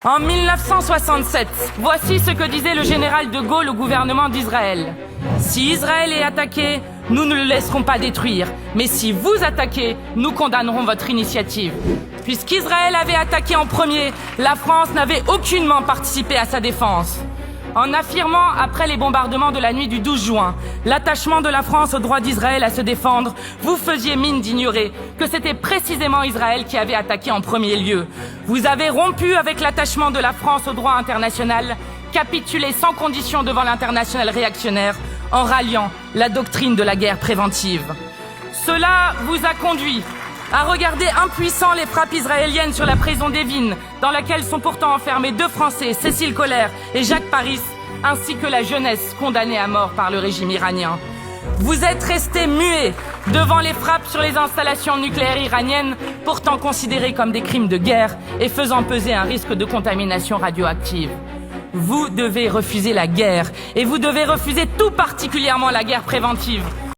En 1967, voici ce que disait le général de Gaulle au gouvernement d'Israël. Si Israël est attaqué, nous ne le laisserons pas détruire. Mais si vous attaquez, nous condamnerons votre initiative. Puisqu'Israël avait attaqué en premier, la France n'avait aucunement participé à sa défense. En affirmant, après les bombardements de la nuit du 12 juin, l'attachement de la France au droit d'Israël à se défendre, vous faisiez mine d'ignorer que c'était précisément Israël qui avait attaqué en premier lieu. Vous avez rompu avec l'attachement de la France au droit international, capitulé sans condition devant l'international réactionnaire, en ralliant la doctrine de la guerre préventive. Cela vous a conduit à regarder impuissants les frappes israéliennes sur la prison d'Evin, dans laquelle sont pourtant enfermés 2 Français, Cécile Colère et Jacques Paris, ainsi que la jeunesse condamnée à mort par le régime iranien. Vous êtes restés muets devant les frappes sur les installations nucléaires iraniennes, pourtant considérées comme des crimes de guerre et faisant peser un risque de contamination radioactive. Vous devez refuser la guerre, et vous devez refuser tout particulièrement la guerre préventive.